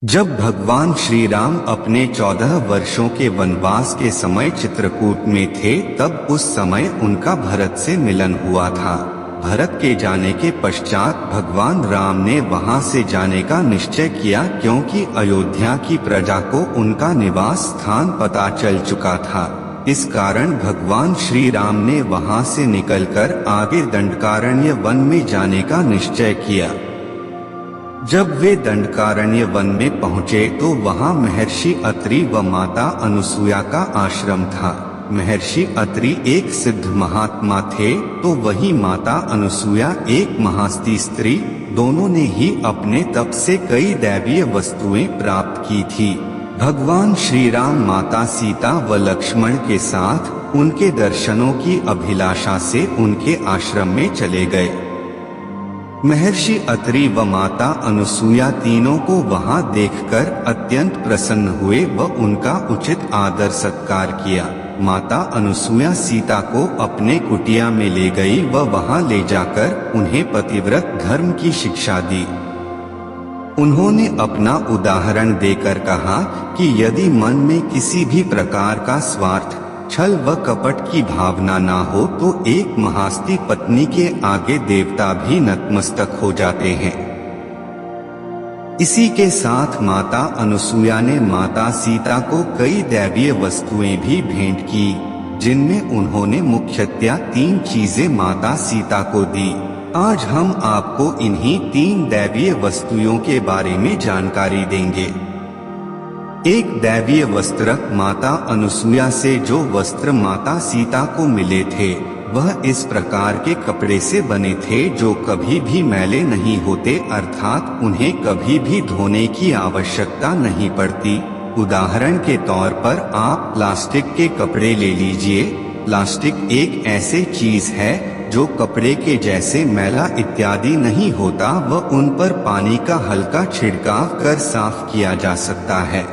जब भगवान श्री राम अपने 14 वर्षों के वनवास के समय चित्रकूट में थे, तब उस समय उनका भरत से मिलन हुआ था। भरत के जाने के पश्चात भगवान राम ने वहां से जाने का निश्चय किया, क्योंकि अयोध्या की प्रजा को उनका निवास स्थान पता चल चुका था। इस कारण भगवान श्री राम ने वहां से निकलकर आगे दंडकारण्य वन में जाने का निश्चय किया। जब वे दंडकारण्य वन में पहुँचे तो वहाँ महर्षि अत्रि व माता अनुसूया का आश्रम था। महर्षि अत्रि एक सिद्ध महात्मा थे, तो वही माता अनुसूया एक महास्ती स्त्री। दोनों ने ही अपने तप से कई दैवीय वस्तुएं प्राप्त की थी। भगवान श्री राम माता सीता व लक्ष्मण के साथ उनके दर्शनों की अभिलाषा से उनके आश्रम में चले गए। महर्षि अत्रि व माता अनुसूया तीनों को वहां देखकर अत्यंत प्रसन्न हुए व उनका उचित आदर सत्कार किया। माता अनुसूया सीता को अपने कुटिया में ले गई व वहां ले जाकर उन्हें पतिव्रत धर्म की शिक्षा दी। उन्होंने अपना उदाहरण देकर कहा कि यदि मन में किसी भी प्रकार का स्वार्थ, छल व कपट की भावना ना हो तो एक महास्ती पत्नी के आगे देवता भी नतमस्तक हो जाते हैं। इसी के साथ माता अनुसूया ने माता सीता को कई दैवीय वस्तुएं भी भेंट की, जिनमें उन्होंने मुख्यतया 3 चीजें माता सीता को दी। आज हम आपको इन्हीं 3 दैवीय वस्तुओं के बारे में जानकारी देंगे। एक दैवीय वस्त्र। माता अनुसूया से जो वस्त्र माता सीता को मिले थे वह इस प्रकार के कपड़े से बने थे जो कभी भी मैले नहीं होते, अर्थात उन्हें कभी भी धोने की आवश्यकता नहीं पड़ती। उदाहरण के तौर पर आप प्लास्टिक के कपड़े ले लीजिए। प्लास्टिक एक ऐसी चीज है जो कपड़े के जैसे मैला इत्यादि नहीं होता व उन पर पानी का हल्का छिड़काव कर साफ किया जा सकता है।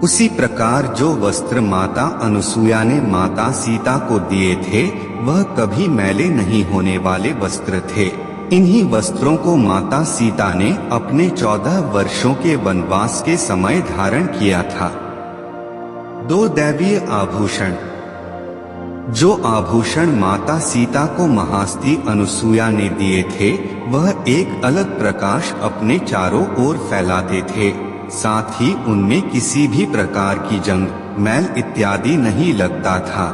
उसी प्रकार जो वस्त्र माता अनुसूया ने माता सीता को दिए थे वह कभी मैले नहीं होने वाले वस्त्र थे। इन्हीं वस्त्रों को माता सीता ने अपने 14 वर्षों के वनवास के समय धारण किया था। 2 दैवीय आभूषण। जो आभूषण माता सीता को महास्ती अनुसूया ने दिए थे वह एक अलग प्रकाश अपने चारों ओर फैलाते थे, साथ ही उनमें किसी भी प्रकार की जंग, मैल इत्यादि नहीं लगता था।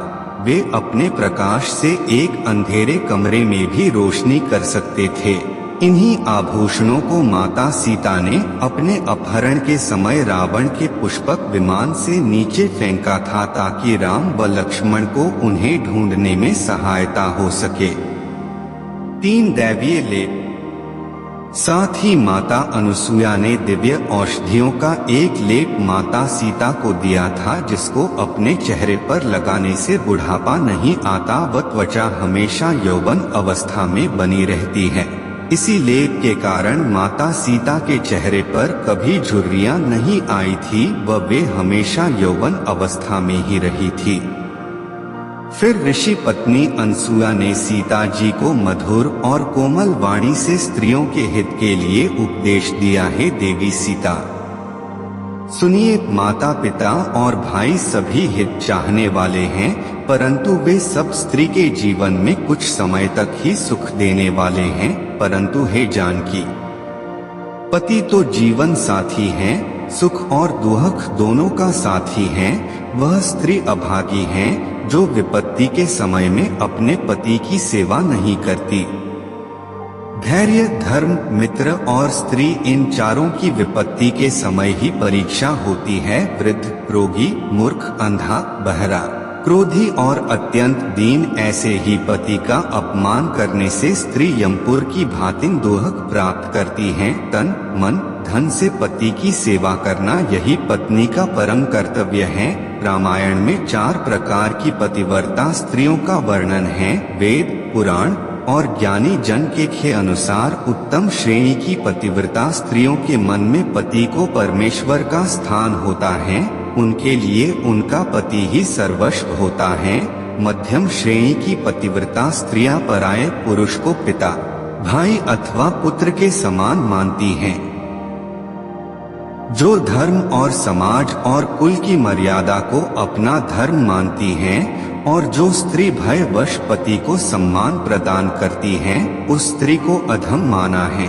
वे अपने प्रकाश से एक अंधेरे कमरे में भी रोशनी कर सकते थे। इन्हीं आभूषणों को माता सीता ने अपने अपहरण के समय रावण के पुष्पक विमान से नीचे फेंका था, ताकि राम व लक्ष्मण को उन्हें ढूंढने में सहायता हो सके। 3 दैवीय लेप। साथ ही माता अनुसूया ने दिव्य औषधियों का एक लेप माता सीता को दिया था, जिसको अपने चेहरे पर लगाने से बुढ़ापा नहीं आता व त्वचा हमेशा यौवन अवस्था में बनी रहती है। इसी लेप के कारण माता सीता के चेहरे पर कभी झुर्रियां नहीं आई थी व वे हमेशा यौवन अवस्था में ही रही थी। फिर ऋषि पत्नी अनसुया ने सीता जी को मधुर और कोमल वाणी से स्त्रियों के हित के लिए उपदेश दिया है। देवी सीता, सुनिए, माता पिता और भाई सभी हित चाहने वाले हैं, परंतु वे सब स्त्री के जीवन में कुछ समय तक ही सुख देने वाले हैं। परंतु हे जानकी, पति तो जीवन साथी हैं, सुख और दुख दोनों का साथी हैं। वह स्त्री अभागी हैं जो विपत्ति के समय में अपने पति की सेवा नहीं करती। धैर्य, धर्म, मित्र और स्त्री, इन चारों की विपत्ति के समय ही परीक्षा होती है। वृद्ध, रोगी, मूर्ख, अंधा, बहरा, क्रोधी और अत्यंत दीन, ऐसे ही पति का अपमान करने से स्त्री यमपुर की भांति दुख प्राप्त करती हैं। तन, मन, धन से पति की सेवा करना यही पत्नी का परम कर्तव्य है। रामायण में 4 प्रकार की पतिव्रता स्त्रियों का वर्णन है। वेद, पुराण और ज्ञानी जन के अनुसार उत्तम श्रेणी की पतिव्रता स्त्रियों के मन में पति को परमेश्वर का स्थान होता है। उनके लिए उनका पति ही सर्वस्व होता है। मध्यम श्रेणी की पतिव्रता स्त्रियां पराये पुरुष को पिता, भाई अथवा पुत्र के समान मानती हैं। जो धर्म और समाज और कुल की मर्यादा को अपना धर्म मानती हैं और जो स्त्री भयवश पति को सम्मान प्रदान करती हैं, उस स्त्री को अधम माना है।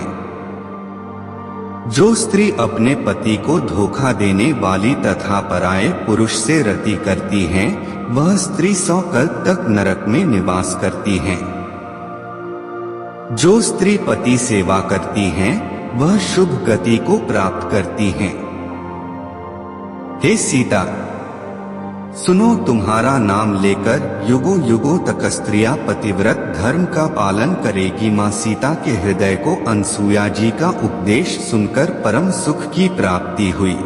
जो स्त्री अपने पति को धोखा देने वाली तथा पराये पुरुष से रति करती हैं, वह स्त्री 100 कल्प तक नरक में निवास करती है। जो स्त्री पति सेवा करती हैं, वह शुभ गति को प्राप्त करती हैं। हे सीता, सुनो, तुम्हारा नाम लेकर युगों युगों तक स्त्रियां पतिव्रत धर्म का पालन करेगी। माँ सीता के हृदय को अनसुया जी का उपदेश सुनकर परम सुख की प्राप्ति हुई।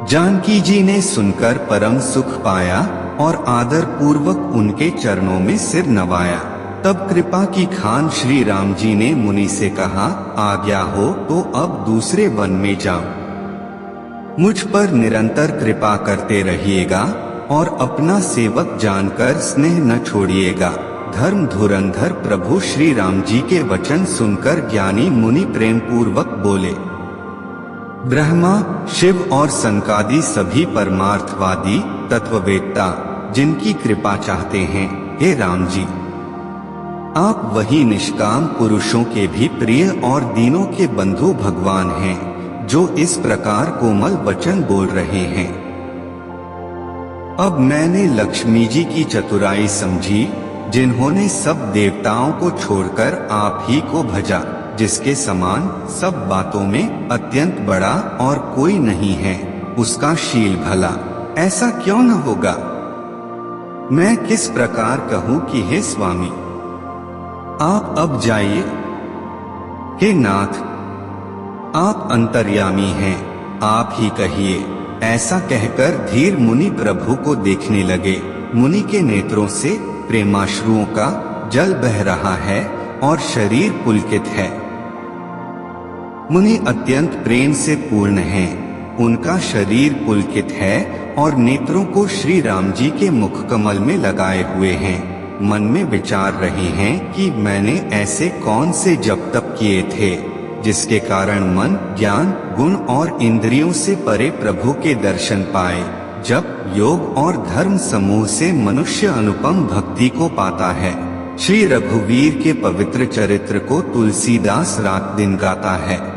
जानकी जी ने सुनकर परम सुख पाया और आदर पूर्वक उनके चरणों में सिर नवाया। तब कृपा की खान श्री राम जी ने मुनि से कहा, आज्ञा हो तो अब दूसरे वन में जाओ। मुझ पर निरंतर कृपा करते रहिएगा और अपना सेवक जानकर स्नेह न छोड़िएगा। धर्म धुरंधर प्रभु श्री राम जी के वचन सुनकर ज्ञानी मुनि प्रेम पूर्वक बोले, ब्रह्मा, शिव और सनकादि सभी परमार्थवादी तत्ववेत्ता जिनकी कृपा चाहते हैं, हे राम जी, आप वही निष्काम पुरुषों के भी प्रिय और दीनों के बंधु भगवान हैं, जो इस प्रकार कोमल वचन बोल रहे हैं। अब मैंने लक्ष्मी जी की चतुराई समझी, जिन्होंने सब देवताओं को छोड़कर आप ही को भजा, जिसके समान सब बातों में अत्यंत बड़ा और कोई नहीं है। उसका शील भला ऐसा क्यों न होगा। मैं किस प्रकार कहूँ कि हे स्वामी, आप अब जाइए। हे नाथ, आप अंतर्यामी हैं, आप ही कहिए। ऐसा कहकर धीर मुनि प्रभु को देखने लगे। मुनि के नेत्रों से प्रेमाश्रुओं का जल बह रहा है और शरीर पुलकित है। मुनि अत्यंत प्रेम से पूर्ण हैं, उनका शरीर पुलकित है और नेत्रों को श्री राम जी के मुख कमल में लगाए हुए हैं। मन में विचार रहे हैं कि मैंने ऐसे कौन से जप तप किए थे, जिसके कारण मन, ज्ञान, गुण और इंद्रियों से परे प्रभु के दर्शन पाए। जब योग और धर्म समूह से मनुष्य अनुपम भक्ति को पाता है। श्री रघुवीर के पवित्र चरित्र को तुलसीदास रात दिन गाता है।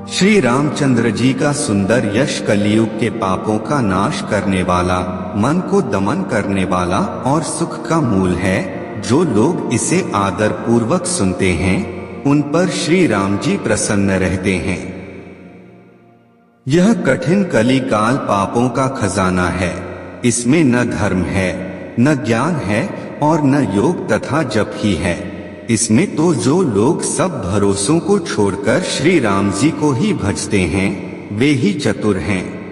श्री रामचंद्र जी का सुंदर यश कलियुग के पापों का नाश करने वाला, मन को दमन करने वाला और सुख का मूल है। जो लोग इसे आदर पूर्वक सुनते हैं, उन पर श्री राम जी प्रसन्न रहते हैं। यह कठिन कली काल पापों का खजाना है। इसमें न धर्म है, न ज्ञान है और न योग तथा जप ही है। इसमें तो जो लोग सब भरोसों को छोड़कर श्री राम जी को ही भजते हैं, वे ही चतुर हैं।